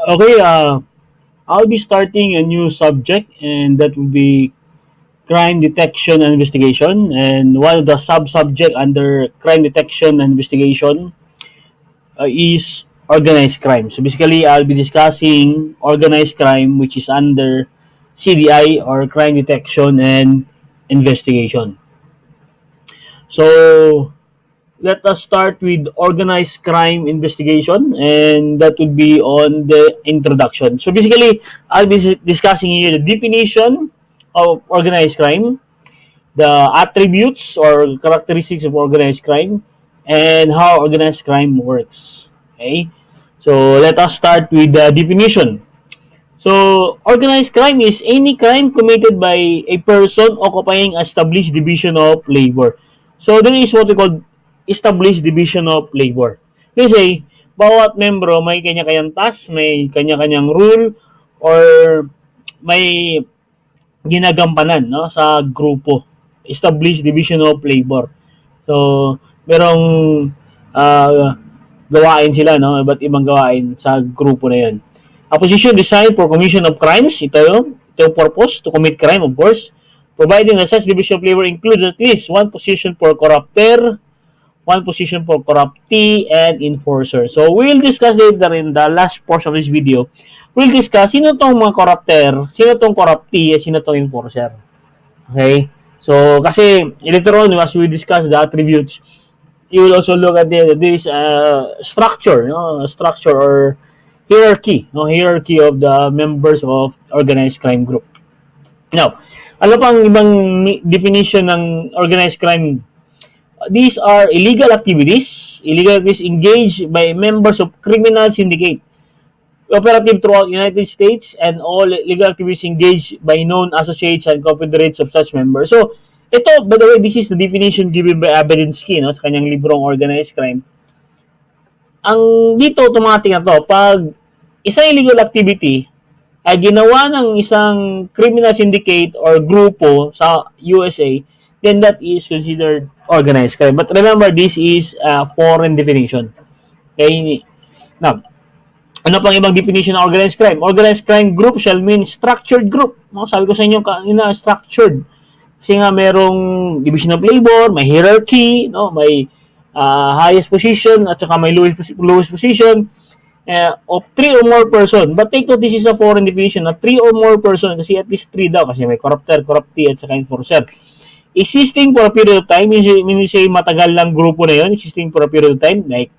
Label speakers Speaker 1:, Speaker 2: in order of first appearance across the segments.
Speaker 1: Okay, I'll be starting a new subject, and that will be crime detection and investigation. And one of the sub-subject under crime detection and investigation is organized crime. So basically, I'll be discussing organized crime, which is under CDI or crime detection and investigation. So let us start with organized crime investigation, and that would be on the introduction. So basically, I'll be discussing here the definition of organized crime, the attributes or characteristics of organized crime, and how organized crime works. Okay, so let us start with the definition. So, organized crime is any crime committed by a person occupying established division of labor. So, there is what we call established division of labor. Kasi, bawat membro may kanya-kanyang task, may kanya-kanyang rule, or may ginagampanan no, sa grupo. Established division of labor. So, merong uh, gawain sila, no? Iba't ibang gawain sa grupo na yun. A position designed for commission of crimes, ito yung purpose, to commit crime, of course. Providing that such division of labor includes at least one position for corrupter, one position for corruptee, and enforcer. So, we'll discuss later in the last portion of this video. We'll discuss sino tong mga corrupter, sino tong corruptee, at sino tong enforcer. Okay? So, kasi later on, as we discuss the attributes, you will also look at this structure, no? Structure or hierarchy, no? Hierarchy of the members of organized crime group. Now, ano pang ibang definition ng organized crime? These are illegal activities engaged by members of criminal syndicate, operative throughout United States, and all legal activities engaged by known associates and confederates of such members. So, ito, by the way, this is the definition given by Abedinsky, no, sa kanyang librong Organized Crime. Ang dito, automatic na to, pag isang illegal activity ay ginawa ng isang criminal syndicate or grupo sa USA, then that is considered organized crime. But remember, this is a foreign definition. Okay? Now, ano pang ibang definition ng organized crime? Organized crime group shall mean structured group. No? Sabi ko sa inyo kanina, structured. Kasi nga merong division of labor, may hierarchy, no? May highest position at saka may lowest position of 3 or more person. But take note, this is a foreign definition na 3 or more person kasi at least 3 daw kasi may corrupter, corruptee at saka enforcer. Existing for a period of time, means say matagal lang grupo na yun, existing for a period of time, like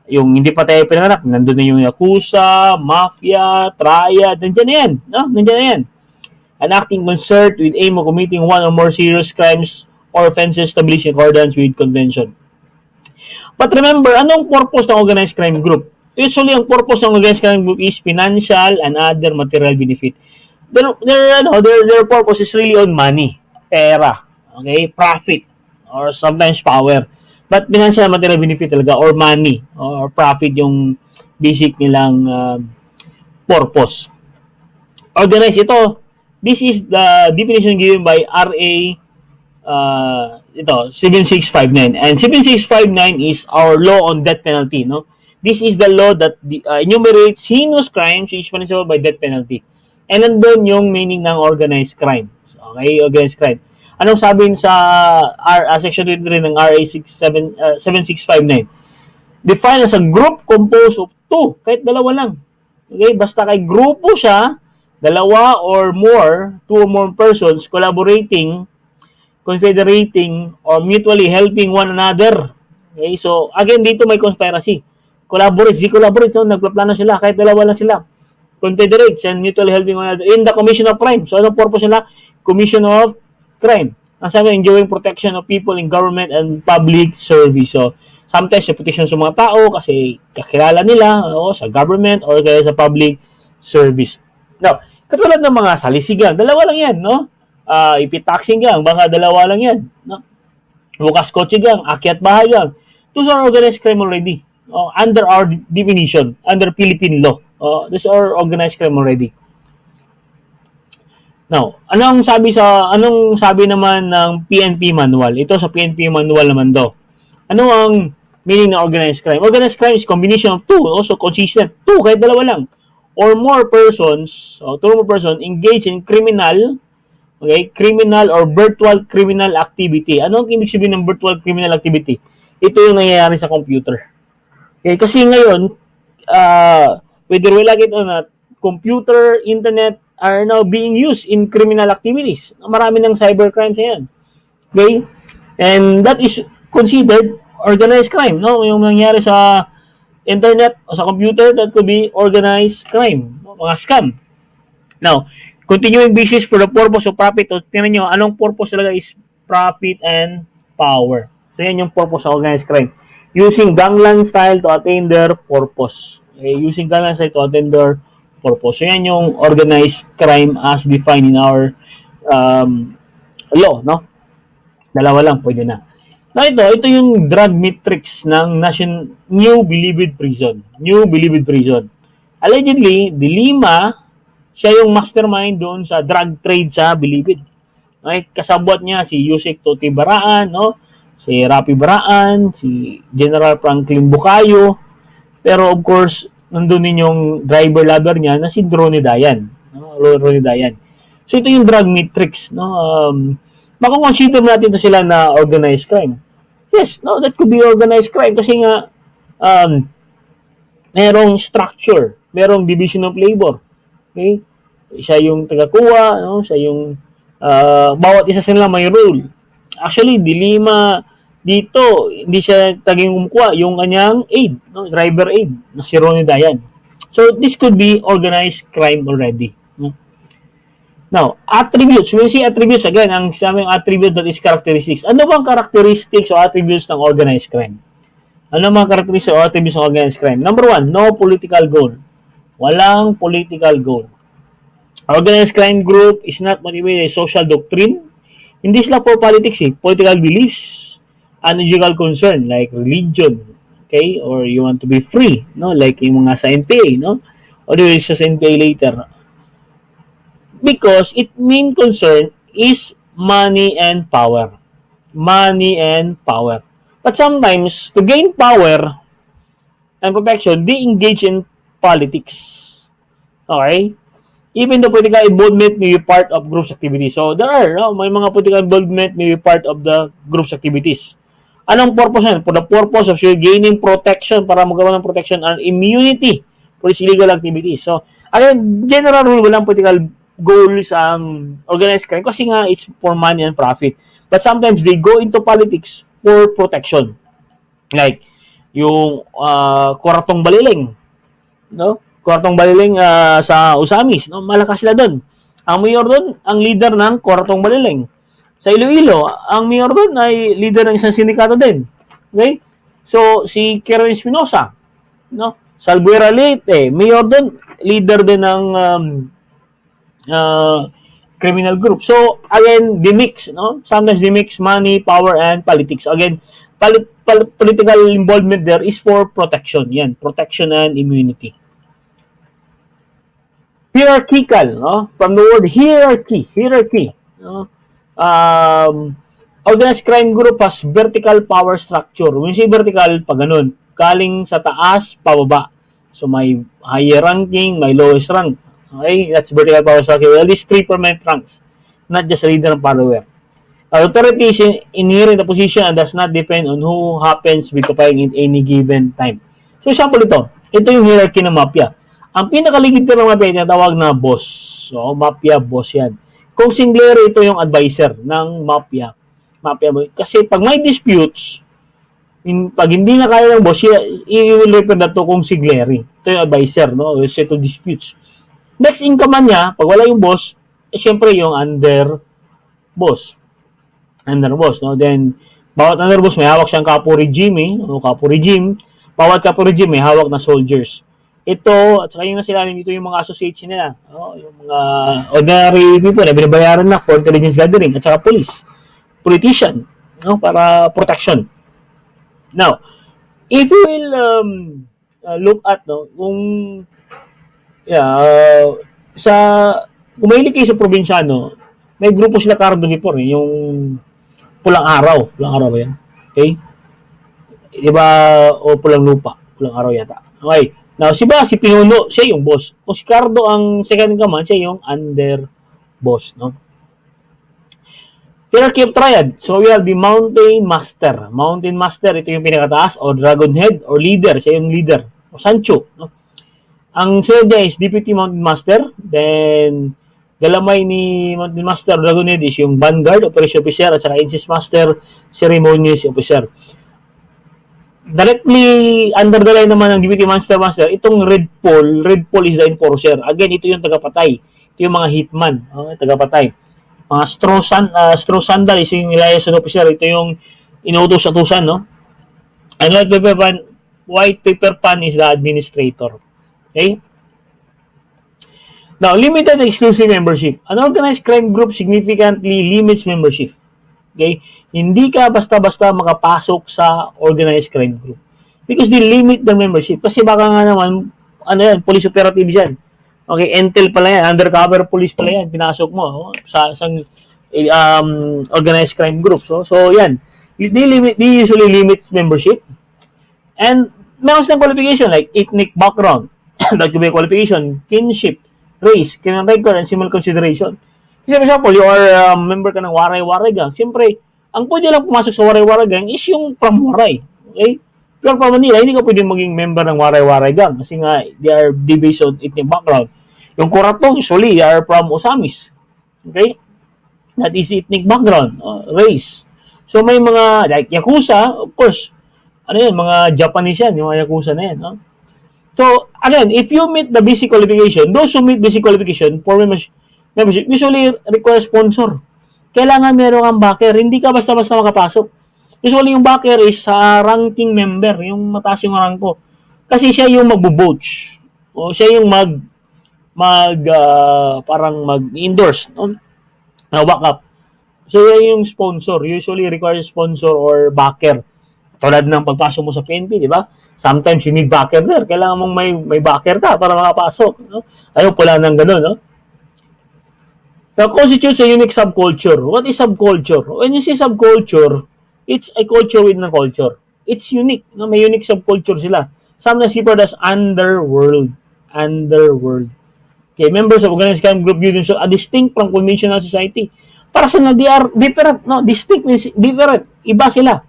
Speaker 1: yung hindi pa tayo pinanganak, nandun na yung Yakuza, Mafia, Triad, nandiyan na yan, no? Nandiyan na yan. An acting concert with aim of committing one or more serious crimes or offenses established in accordance with convention. But remember, anong purpose ng organized crime group? Usually, ang purpose ng organized crime group is financial and other material benefit. Their purpose is really on money, pera, okay, profit, or sometimes power. But financial and material benefit talaga, or money, or profit yung basic nilang purpose. Organized, this is the definition given by RA 7659. And 7659 is our law on death penalty, no? This is the law that enumerates heinous crimes which punishable by death penalty. And nandun yung meaning ng organized crime. Okay, organized crime. Anong sabi sa section 23 ng RA 7659? Defined as a group composed of 2, kahit dalawa lang. Okay, basta kay grupo siya, dalawa or more, 2 or more persons collaborating, confederating, or mutually helping one another. Okay, so again dito may conspiracy. Collaborate, no? Nagpaplano sila, kahit dalawa lang sila. Confederates and mutually helping one another in the commission of crime. So anong purpose nila? Commission of crime. Ang sabi, enjoying protection of people in government and public service. So sometimes protection sa mga tao kasi kakilala nila sa government or kaya sa public service. Now, katulad ng mga salisigang, dalawa lang yan, no? Ipitaxing gang, baka dalawa lang yan, no? Bukas kotse gang, akyat bahay gang. Those are organized crime already. Under our definition, under Philippine law. Those are organized crime already. Now, anong sabi naman ng PNP Manual? Ito sa PNP Manual naman daw. Ano ang meaning ng organized crime? Organized crime is combination of 2, also consistent. 2, kahit dalawa lang. or more persons, o two or more person engage in criminal, okay, criminal or virtual criminal activity. Ano ang ibig sabihin ng virtual criminal activity? Ito yung nangyayari sa computer. Okay, kasi ngayon, whether we like it or not, computer, internet are now being used in criminal activities. Marami ng cybercrimes yan. Okay? And that is considered organized crime. No? Yung nangyari sa internet o sa computer, that could be organized crime. Mga scam. Now, continuing business for the purpose of profit. O, tingnan nyo, anong purpose talaga is profit and power. So, yan yung purpose of organized crime. Using gangland style to attain their purpose. Okay? Using gangland style to attain their purpose. So, yan yung organized crime as defined in our law, no? Dalawa lang, pwede na. Now, ito yung drug matrix ng New Bilibid Prison. New Bilibid Prison. Allegedly, De Lima, siya yung mastermind doon sa drug trade sa Bilibid. Okay? Kasabwat niya si Yusek Toti Baraan, no? Si Rapi Baraan, si General Franklin Bucayo. Pero of course, nandun din yung driver lover niya na si Ronnie Dayan. No? Ronnie Dayan. So ito yung drug matrix. No? Makakonsider natin ito sila na organized crime. Yes, no, that could be organized crime kasi nga merong structure, merong division of labor. Okay? Siya yung tagakuha, no? Siya yung bawat isa sila may role. Actually, De Lima dito, hindi siya taging kumukuha yung kanyang aid, no? Driver aid, na si Ronnie Dayan. So, this could be organized crime already. No? Now, attributes. When we see attributes, again, ang saming attribute that is characteristics. Ano bang characteristics o attributes ng organized crime? Ano mga characteristics o attributes ng organized crime? Number one, no political goal. Walang political goal. Organized crime group is not motivated by social doctrine. Hindi sila for politics, political beliefs, ideological concern like religion, okay, or you want to be free, no, like yung mga sa NPA, no, or the sa NPA later, because its main concern is money and power, but sometimes to gain power and protection, they engage in politics, okay. Even the political involvement may be part of group's activities. So, there are, no? May mga political involvement may be part of the group's activities. Anong purpose yan? For the purpose of gaining protection, para magkaroon ng protection and immunity for its illegal activities. So, again, general rule, walang political goals ang organized crime kasi nga it's for money and profit. But sometimes they go into politics for protection. Like, yung Kuratong Baliling, no? Kuratong Baliling sa Usamis, no? Malakas sila doon. Ang mayor doon, ang leader ng Kuratong Baliling. Sa Iloilo, ang mayor doon ay leader ng isang sindikato din. Okay? So, si Karen Espinosa, no? Sa Albuera Leyte, mayor doon, leader din ng criminal group. So, again, they mix, no? Sometimes they mix money, power, and politics. Again, political involvement there is for protection. Yan, protection and immunity. Hierarchical, no? From the word hierarchy, no? Organized crime group has vertical power structure. When you say vertical, pag ganun, galing sa taas, pababa. So, may higher ranking, may lowest rank. Okay? That's vertical power structure. At least 3 permanent ranks. Not just a leader and follower. Authority is inherent in the position and does not depend on who happens to be occupying in any given time. So, example ito. Ito yung hierarchy ng mafia. Ang pinakaligid ng mafia, tinatawag na boss. So, mafia, boss yan. Kung singlero, ito yung advisor ng mafia. Kasi pag may disputes, pag hindi na kaya ng boss, you will refer that to kung sigleri. Ito yung advisor, no? Set of disputes. Next in command niya, pag wala yung boss, syempre yung under boss, no? Then, bawat under boss, may hawak siyang capo regime, capo regime. Bawat capo regime, may hawak na soldiers. Ito, at saka yung nasilalim dito yung mga associates nila, no? Yung mga ordinary people na binabayaran na for intelligence gathering, at saka police, politician, no? Para protection. Now, if you will look at, no, kung kung mahilig kayo sa probinsyano, may grupo sila Cardo before, yung pulang araw ba yan? Okay? Diba, o pulang lupa, pulang araw yata. Okay. Now, si Pinuno, siya yung boss. Kung si Cardo ang second in command, siya yung under boss, no? Hierarchy of triad. So, we have the mountain master. Mountain master, ito yung pinakataas, o dragon head, or leader. Siya yung leader. O Sancho, no? Ang sunod niya is deputy mountain master. Then, galamay ni mountain master, dragon head is yung vanguard, operation officer, at saka incest master, ceremonious officer. Directly under the line naman ng deputy master, itong red pole is the enforcer. Again, ito yung tagapatay. Ito yung mga hitman, tagapatay. Mga straw sandal is yung liaison officer. Ito yung inuutos-utusan, no? And white paper pan is the administrator. Okay? Now, limited exclusive membership. An organized crime group significantly limits membership. Okay? Hindi ka basta-basta makapasok sa organized crime group. Because they limit the membership. Kasi baka nga naman, police operative yan. Okay, intel pala yan, undercover police pala yan, pinasok mo sa isang organized crime group. So yan. They usually limit membership. And meron silang qualification like ethnic background. That could be qualification, kinship, race, criminal record, and civil consideration. Kasi for example, you are member ka ng Waray-Waray gang. Siyempre, ang pwede lang pumasok sa Waray-Waray gang is yung from Waray. Okay? Pero from Manila, hindi ka pwede maging member ng Waray-Waray gang kasi nga, they are based on ethnic background. Yung Corruptee, usually, they are from Osamis. Okay? That is ethnic background, race. So, may mga, like Yakuza, of course, mga Japanese yan, yung mga Yakuza na yan. So, again, if you meet the basic qualification, those who meet basic qualification for membership usually require sponsor. Kailangan meron kang backer. Hindi ka basta-basta makapasok. Usually, yung backer is ranking member, yung mataas yung ranko. Kasi siya yung magbo-vote. O siya yung parang mag-endorse, back up. So, yan yung sponsor. Usually, requires sponsor or backer. Tulad ng pagpasok mo sa PNP, di ba? Sometimes you need backer there. Kailangan mong may backer ka para makapasok. No? Ayaw pala ng gano'n, no? Now, constitutes a unique subculture. What is subculture? When you say subculture, it's a culture within a culture. It's unique. No? May unique subculture sila. Sometimes referred as underworld. Underworld. Okay, members of organized crime group view themselves a distinct from conventional society. Para sa they are different. No? Distinct means different. Iba sila.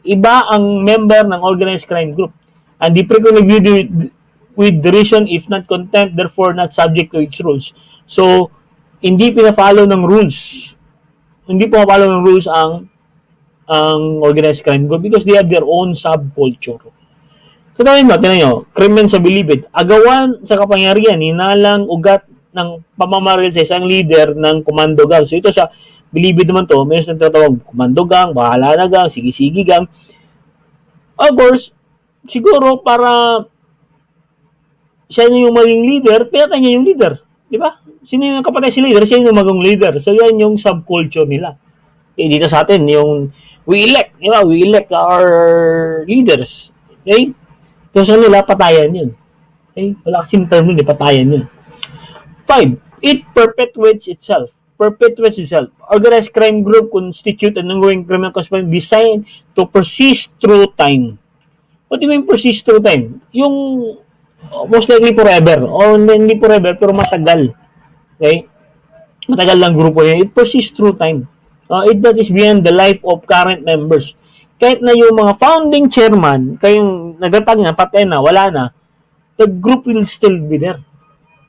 Speaker 1: Iba ang member ng organized crime group. And they frequently viewed with derision if not contempt, therefore not subject to its rules. So, hindi pina-follow ng rules. Hindi pina-follow ng rules ang organized crime group because they have their own subculture. So, tinan nyo, crimen sa bilibid. Agawan sa kapangyarihan, hinalang ugat ng pamamaril sa isang leader ng komando gang. So, ito sa bilibid naman to, may isang tatawag, komando gang, bahala na gang, sige-sige gang. Of course, siguro para siya yung maging leader, pinatay niya yung leader. Di ba? Sino yung kapatay si leader? Siya yung maging leader. So, yan yung subculture nila. Dito sa atin, yung we elect, di ba? We elect our leaders. Okay? So, sa nila, patayan yun. Okay? Wala kasing term yun, patayan yun. 5. It perpetuates itself. Perpetuates itself. Organized crime group constitute an ongoing criminal conspiracy designed to persist through time. What do you mean persist through time? Yung most likely forever. O hindi forever, pero matagal. Okay? Matagal lang grupo yan. It persists through time. That is beyond the life of current members. Kahit na yung mga founding chairman, kayong nagatag na, patay na, wala na, the group will still be there.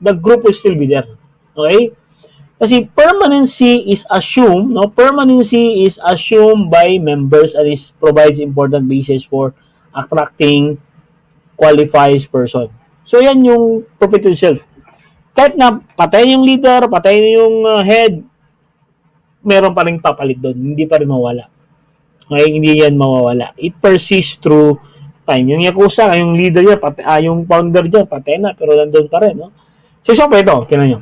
Speaker 1: The group will still be there. Okay? Kasi permanency is assumed, no? Permanency is assumed by members and it provides important basis for attracting qualified person. So, yan yung perpetuate self. Kahit na patay yung leader, patay yung head, meron pa rin papalit doon. Hindi pa rin mawala. Okay? Hindi yan mawawala. It persists through time. Yung Yakuza, yung leader niya, yung founder niya, patay na, pero nandun pa rin. No? So, ito, kinan nyo.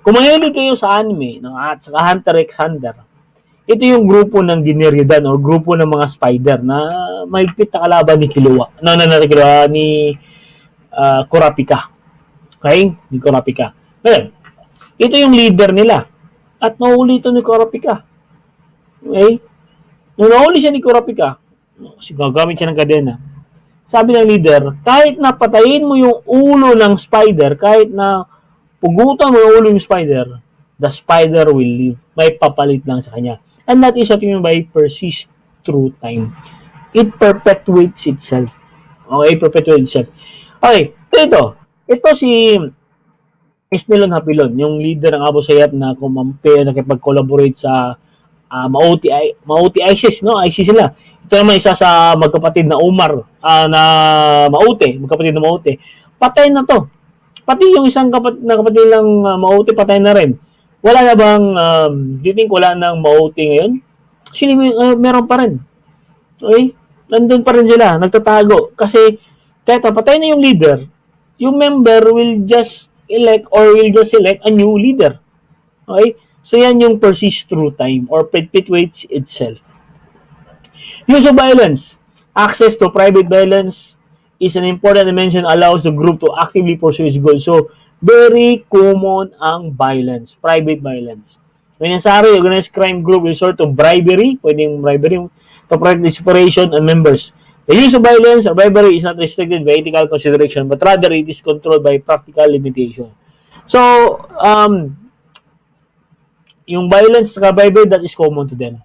Speaker 1: Kung mahilig kayo sa anime, at saka Hunter x Hunter, ito yung grupo ng Gineridan or grupo ng mga spider na mahigpit na kalaban ni Killua. Ni Kurapika. Okay? Ni Kurapika. Ngayon, ito yung leader nila. At nahuli ito ni Kurapika. Okay? Nung nahuli siya ni Kurapika, gagamit siya ng kadena. sabi ng leader, kahit na patayin mo yung ulo ng spider, kahit na pugutan mo yung ulo ng spider, the spider will live. May papalit lang sa kanya. And that is what you mean by persist through time. It perpetuates itself. Okay, perpetuates itself. Okay, ito si Esnelon Hapilon, yung leader ng Abu Sayyaf na kumampi, nakipag-collaborate sa Mauti ISIS, no? ISIS sila. Ito naman isa sa magkapatid na Umar, na magkapatid na Mauti. Patay na to. Pati yung isang kapatid ng Mauti, patay na rin. Wala na bang, do you think wala nang Mauti ngayon? Actually, meron pa rin. Okay? Nandun pa rin sila, nagtatago. Kasi, kahit patay na yung leader, yung member will just elect or will just select a new leader. Okay? So, yan yung persist through time or perpetuates itself. Use of violence. Access to private violence is an important dimension, allows the group to actively pursue its goals. So, very common ang violence, private violence. When necessary, organized crime group will resort to bribery, pwedeng bribery, to protect its operation and members. The use of violence or bribery is not restricted by ethical consideration, but rather it is controlled by practical limitation. So, yung violence sa bribery, that is common to them.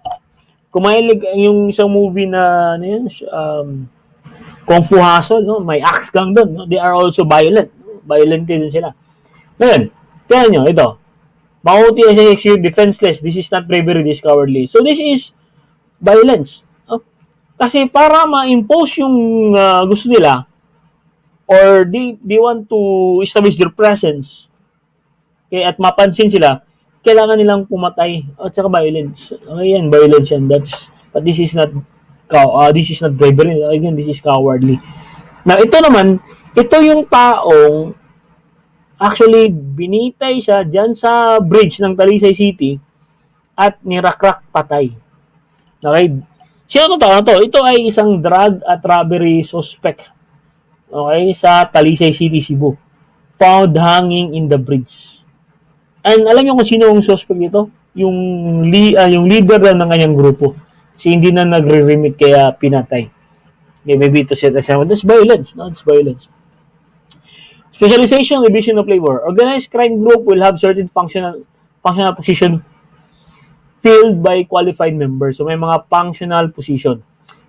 Speaker 1: Kung mahilig yung isang movie na ano yun, Kung Fu Hustle, no? May axe gang doon. No? They are also violent. Violent din sila. Ngayon, tingnan nyo, ito. Mauti as an execute defenseless. This is not bravery, this cowardly. So, this is violence. No? Kasi para ma-impose yung gusto nila, or they want to establish their presence, okay, at mapansin sila, kailangan nilang pumatay at saka violence. Okay, yan, violence yan. But this is not bravery. Again, this is cowardly. Now, ito naman, ito yung taong actually binitay siya dyan sa bridge ng Talisay City at nirakrak patay. Okay? Sino itong tao na to? Ito ay isang drug at robbery suspect. Okay? Sa Talisay City, Cebu. Found hanging in the bridge. And alam niyo kung sino yung suspect dito? Yung leader na ng kanyang grupo. Kasi hindi na nagre-remit kaya pinatay. Okay, maybe to set aside. That's violence. No, it's violence. Specialization, division of labor. Organized crime group will have certain functional position filled by qualified members. So may mga functional position.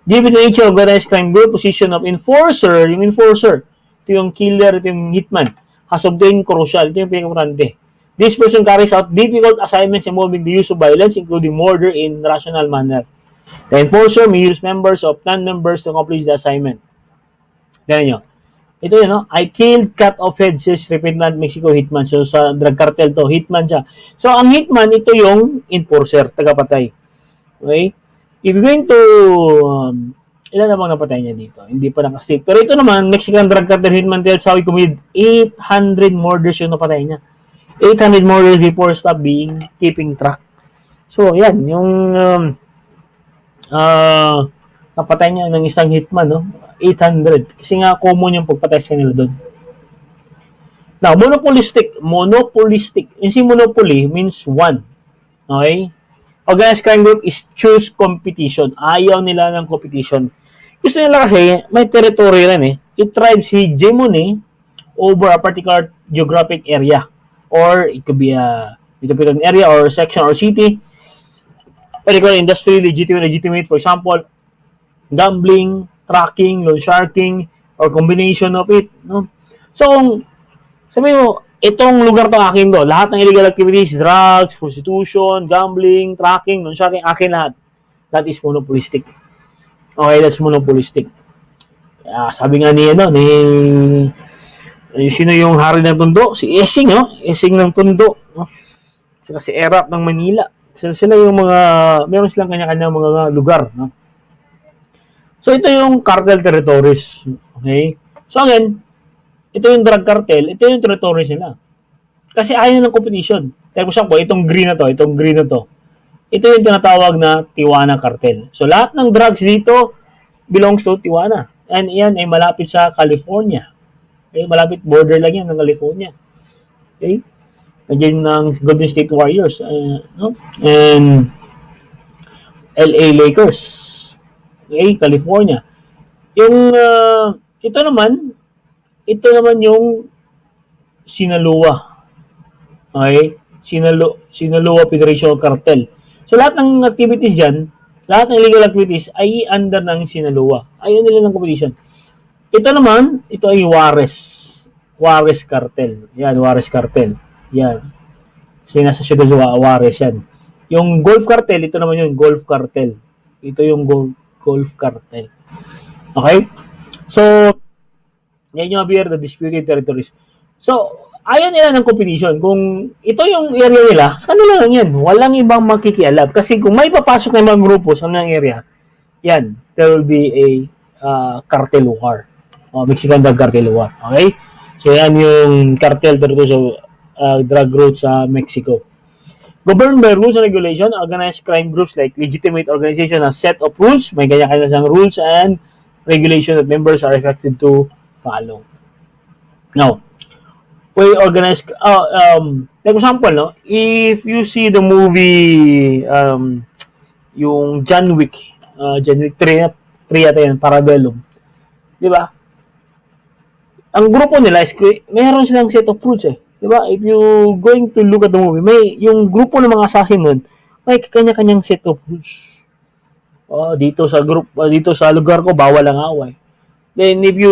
Speaker 1: Given the nature of organized crime group, position of enforcer, yung enforcer, ito yung killer, ito yung hitman, has obtained crucial, ito yung pinaka-importante. This person carries out difficult assignments involving the use of violence, including murder in rational manner. The enforcer may use members of non-members to accomplish the assignment. Ganyan nyo. Ito yun, no? I killed, cut off heads, says repentant Mexico hitman. So, sa drug cartel to, hitman siya. So, ang hitman, ito yung enforcer, tagapatay. Okay? If you're going to, ilan namang napatay niya dito? Hindi pa nakastate. Pero ito naman, Mexican drug cartel hitman tells how he committed 800 murders yung napatay niya. 800 murders before stop keeping track. So, yan, yung napatay niya ng isang hitman, no? 800. Kasi nga, common yung pagpatay sa kanila doon. Now, monopolistic. Yung si monopoly means one. Okay? Organized crime group is choose competition. Ayaw nila ng competition. Gusto nila kasi, may territory rin eh. It thrives hegemony over a particular geographic area. Or it could be a metropolitan area or section or city. Particular industry, legitimate. For example, gambling, tracking, loan sharking, or combination of it. No? So, sabi mo, itong lugar to akin to. Lahat ng illegal activities, drugs, prostitution, gambling, tracking, loan sharking, akin lahat. That is monopolistic. Okay, that's monopolistic. Sabi nga ni sino yung hari ng Tondo? Si Esing, no? Esing ng Tondo, no? Saka si Erap ng Manila. Sila yung meron silang kanya-kanya mga lugar, no? So, ito yung cartel territories. Okay? So, again, ito yung drug cartel, ito yung territories nila. Kasi ayaw ng competition. Kaya po siya po, itong green na to, ito yung tinatawag na Tijuana cartel. So, lahat ng drugs dito belongs to Tijuana. And yan ay malapit sa California. Okay? Malapit border lang yan ng California. Okay? Nandiyan ng Golden State Warriors. No? And LA Lakers. Okay? California. Yung Ito naman, yung Sinaloa. Okay? Sinaloa Federation Cartel. So lahat ng activities dyan, lahat ng illegal activities ay under ng Sinaloa. Ayaw nila ng competition. Ito naman, ito ay Juarez. Juarez Cartel. Yan, Juarez Cartel. Yan. Kasi nasa Ciudad Juarez yan. Yung Golf Cartel, ito naman yung Golf Cartel. Ito yung Golf Cartel. Okay? So, yan yung appear the disputed territories. So, ayaw nila ng competition. Kung ito yung area nila, sa kanila lang yan. Walang ibang makikialam. Kasi kung may papasok na ibang grupo sa ng area, yan, there will be a cartel war. Mexican drug cartel war. Okay? So, yan yung cartel dito sa drug route sa Mexico. Governed by rules and regulation, organized crime groups like legitimate organization has set of rules. May kanya-kanya siyang rules and regulation that members are expected to follow. Now, way organized, like example, no? If you see the movie, yung John Wick 3 yata yan, Parabellum. Di ba? Ang grupo nila is, mayroon silang set of rules eh. Diba? If you going to look at the movie, may yung grupo ng mga assassin nun, may kanya-kanyang set of rules. Dito sa lugar ko bawal ang away. Then if you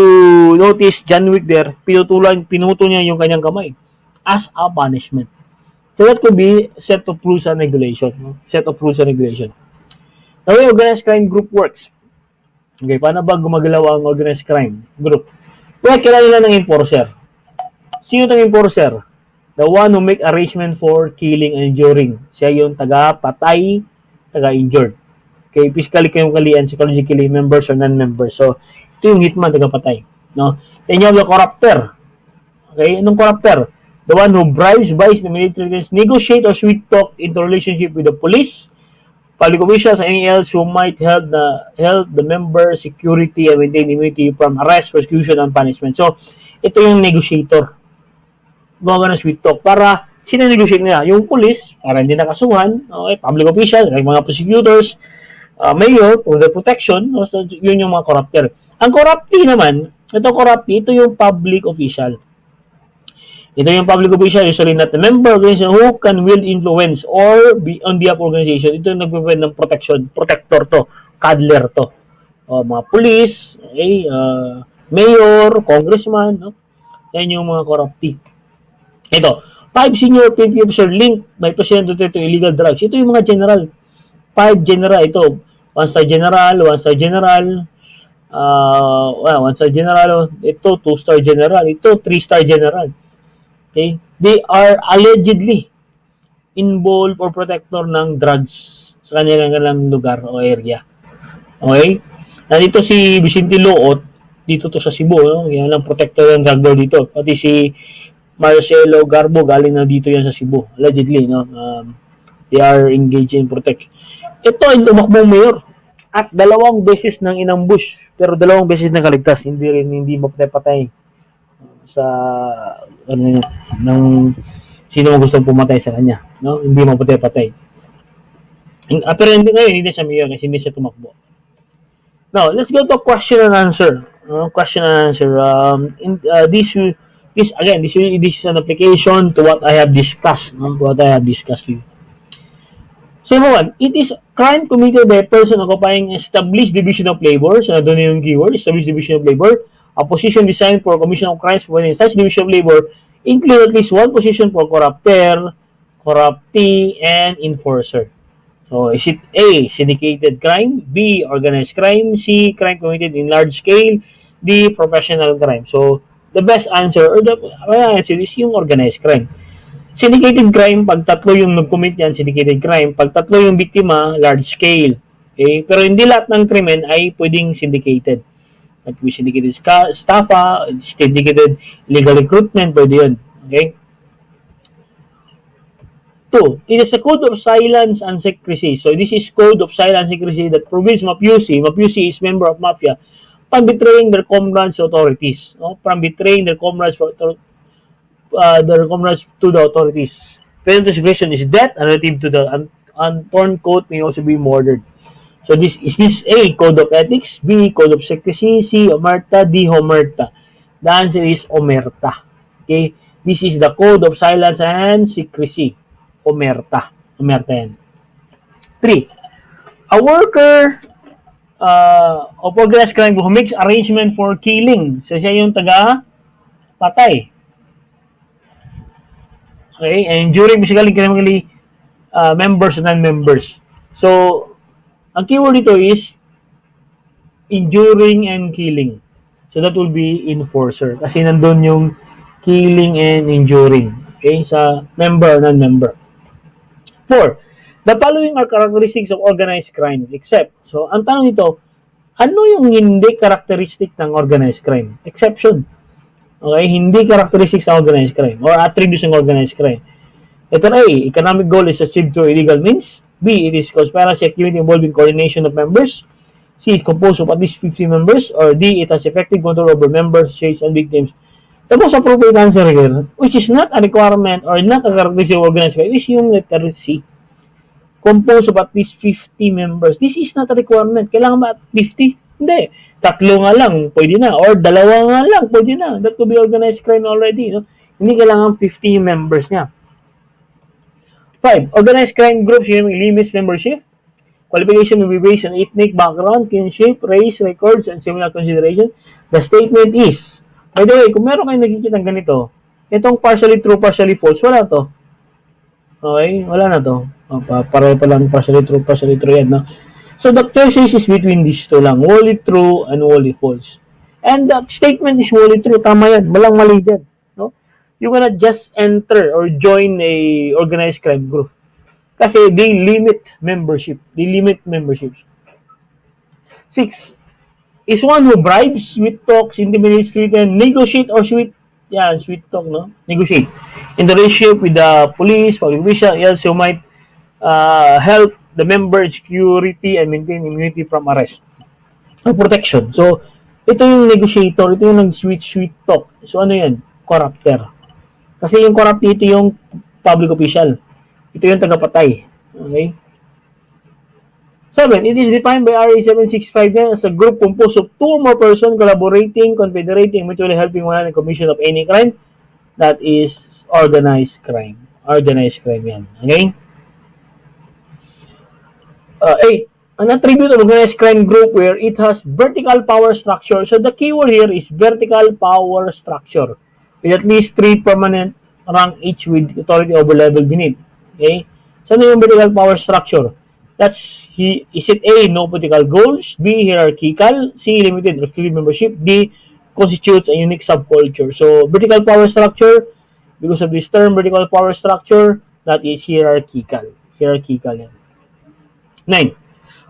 Speaker 1: notice John Wick there, pinuto niya yung kanyang kamay as a punishment. So that could be set of rules and regulation. Set of rules and regulation. The way organized crime group works. Okay, paano ba gumagalaw ang organized crime group? Well, kailangan nila ng enforcer. Sino itong enforcer? The one who make arrangement for killing and injuring. Siya yung taga-patay, taga-injured. Okay, physically and psychologically members or non-members. So, ito yung hitman, taga-patay. No? Then you have the corrupter. Okay, anong corrupter? The one who bribes, buys the military, negotiate or sweet talk into relationship with the police, public officials, and anyone else who might help the member security and maintain immunity from arrest, prosecution, and punishment. So, ito yung negotiator. Gumagawa ng sweet talk para sinenegotiate nila yung police para hindi nakasuhan, okay, public officials, like mga prosecutors, mayor for the protection, so yun yung mga corrupter. Ang corruptee naman, ito yung public official. Ito yung public official, usually not a member organization who can wield influence or be on behalf of organization. Ito yung nag-provide ng protection, protector to, cuddler to. Mga police, okay, mayor, congressman, no? Yan yung mga corruptee. Ito, 5 senior PNP officer linked by President Duterte to illegal drugs. Ito yung mga general. 5 general. Ito, 1-star general, 1-star general, 1-star general. Ito, 2-star general. Ito, 3-star general. Okay? They are allegedly involved or protector ng drugs sa kanilang lugar o area. Okay? Nandito si Vicente Loot, dito to sa Cebu. No? Yan ang protector ng drug lord dito. Pati si Marcelo Garbo, galing na dito yan sa Cebu. Allegedly, no? They are engaged in protect. Ito ay tumakbong mayor. At 2 beses nang inambush. Pero 2 beses nang kaligtas. Hindi mapatay-patay sa ng sino mo gustong pumatay sa kanya. No? Hindi mapatay-patay. Pero hindi na siya mayor kasi hindi siya tumakbo. Now, let's go to question and answer. Question and answer. This is an application to what I have discussed. What I have discussed with you. So, number 1, it is crime committed by a person occupying established division of labor. So, doon yung keyword, established division of labor. A position designed for commission of crimes within such division of labor include at least one position for corrupter, corruptee, and enforcer. So, is it A, syndicated crime, B, organized crime, C, crime committed in large scale, D, professional crime. So, the best answer or the answer is yung organized crime. Syndicated crime, pag 3 yung nag-commit yan, syndicated crime. Pag 3 yung biktima, large scale. Okay? Pero hindi lahat ng krimen ay pwedeng syndicated. Like we syndicated staffa, syndicated legal recruitment, pwede yun. Okay? 2, it is a code of silence and secrecy. So this is code of silence and secrecy that forbids mafiosi. Mafiosi is member of mafia from betraying their comrades to authorities. No? From betraying their comrades to the authorities. Penalty expression is death, and relative to the untorn coat may also be murdered. So this A, code of ethics, B, code of secrecy, C, omerta, D, homerta. The answer is omerta. Okay? This is the code of silence and secrecy. Omerta. Omerta yan. 3. A worker of organized crime who makes arrangement for killing. So siya yung taga-patay. Okay? And during basically members and non-members. So, ang keyword dito is injuring and killing. So, that will be enforcer. Kasi nandun yung killing and injuring. Okay? Sa member, non-member. 4. The following are characteristics of organized crime except. So, ang tanong nito, ano yung hindi characteristic ng organized crime? Exception. Okay? Hindi characteristics ng organized crime or attributes ng organized crime. Letter A, economic goal is achieved through illegal means. B, it is conspiracy activity involving coordination of members. C, is composed of at least 50 members. Or D, it has effective control over members, shades, and victims. The most appropriate answer here, which is not a requirement or not a characteristic of organized crime, is yung letter C. Composed of at least 50 members. This is not a requirement. Kailangan ba at 50? Hindi. 3 nga lang, pwede na. Or 2 nga lang, pwede na. That could be organized crime already. No? Hindi kailangan 50 members niya. 5. Organized crime groups limits membership. Qualification will be based on ethnic background, kinship, race, records, and similar consideration. The statement is, by the way, kung meron kayong nakikita ng ganito, itong partially true, partially false, wala to. Okay? Wala na to. Pareho pa lang partially true yan. No? So, the choice is between these two lang. Wholly true and wholly false. And the statement is wholly true. Tama yan. Walang mali din. No? You cannot just enter or join a organized crime group. Kasi they limit membership. They limit memberships. 6. Is one who bribes, sweet talks, intimidates, threatens, negotiate or sweet talk, no? Negotiate. In the relationship with the police, public officials who might help the member security and maintain immunity from arrest. O protection. So, ito yung negotiator, ito yung nag-sweet talk. So, ano yan? Corrupter. Kasi yung corruptee, ito yung public official. Ito yung tagapatay. Okay? 7. It is defined by RA 765 as a group composed of 2 or more persons collaborating, confederating, mutually helping one another in commission of any crime. That is organized crime. Organized crime yan. Okay? 8. An attribute of organized crime group where it has vertical power structure. So the keyword here is vertical power structure. With at least 3 permanent rank each with authority over level beneath. Okay? So ano yung vertical power structure? Is it A, no political goals, B, hierarchical, C, limited exclusive membership, D, constitutes a unique subculture. So vertical power structure, because of this term, vertical power structure, that is hierarchical. Hierarchical yan. 9.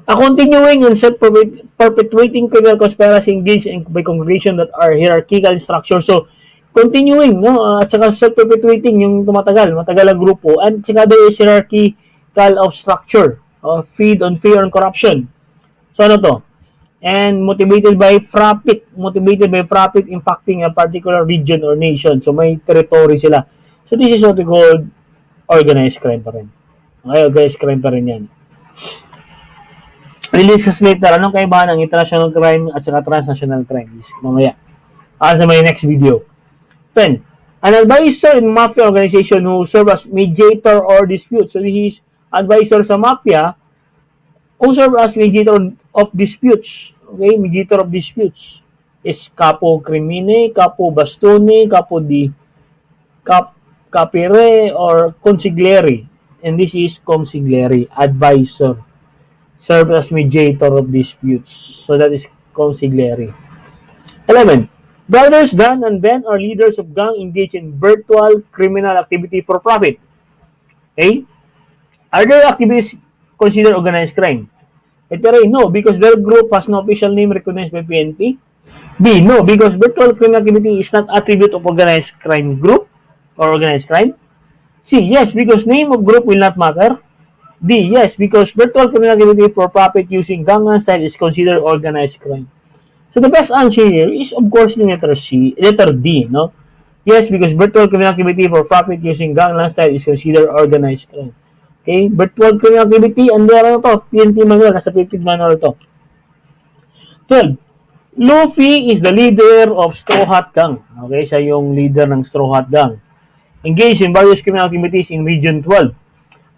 Speaker 1: A continuing and self-perpetuating criminal conspiracy engaged by congregation that are hierarchical in structure. So, continuing, no? At saka self-perpetuating, yung matagal ang grupo. And saka there is hierarchical of structure. Feed on fear and corruption. So, ano to? And motivated by profit impacting a particular region or nation. So, may territory sila. So, this is what we call organized crime pa rin. Okay, organized crime pa rin yan. Releases later, anong kaibahan ng international crime at saka transnational crime? Mamaya. Sa may next video. 10. An advisor in mafia organization who serve as mediator or dispute. So, this is advisor sa mafia who serve as mediator of disputes. Okay? Mediator of disputes. Is capo crimine, capo bastone, capo di capire, or consigliere. And this is consigliere. Advisor. Serve as mediator of disputes. So that is consigliere. 11. Brothers Dan and Ben are leaders of gang engaged in virtual criminal activity for profit. Okay? Are their activities considered organized crime? Letter A, no, because their group has no official name recognized by PNP. B, no, because virtual criminal activity is not attribute of organized crime group or organized crime. C, yes, because name of group will not matter. D, yes, because virtual criminal activity for profit using gangland style is considered organized crime. So the best answer here is of course yung letter D, no? Yes, because virtual criminal activity for profit using gangland style is considered organized crime. Okay? Virtual criminal activity, under ano to? PNP Manual, nasa PNP Manual to. 12. Luffy is the leader of Straw Hat Gang. Okay, siya yung leader ng Straw Hat Gang. Engaged in various criminal activities in Region 12.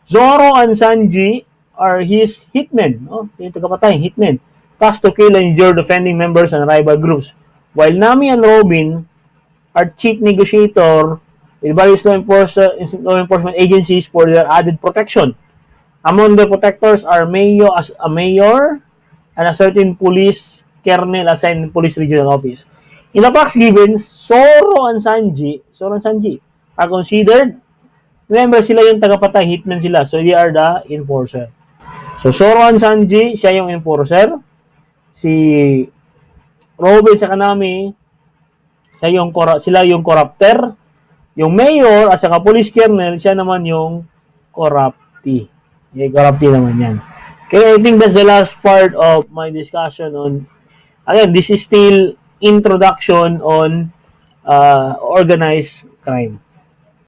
Speaker 1: Zorro and Sanjie are his hitmen. Yung tagapatay, hitmen. Tasked to kill and injure defending members and rival groups. While Nami and Robin are chief negotiator with various law enforcement agencies for their added protection. Among the protectors are a mayor and a certain police colonel assigned in police regional office. In the facts given, Zorro and Sanjie are considered, remember, sila yung tagapatay, hitmen sila. So, they are the enforcer. So, Zorro and Sanjie, siya yung enforcer. Si Robin sa Nami, sila yung corrupter. Yung mayor at saka police colonel, siya naman yung corruptee. Okay, corruptee naman yan. Okay, I think that's the last part of my discussion on, again, this is still introduction on organized crime.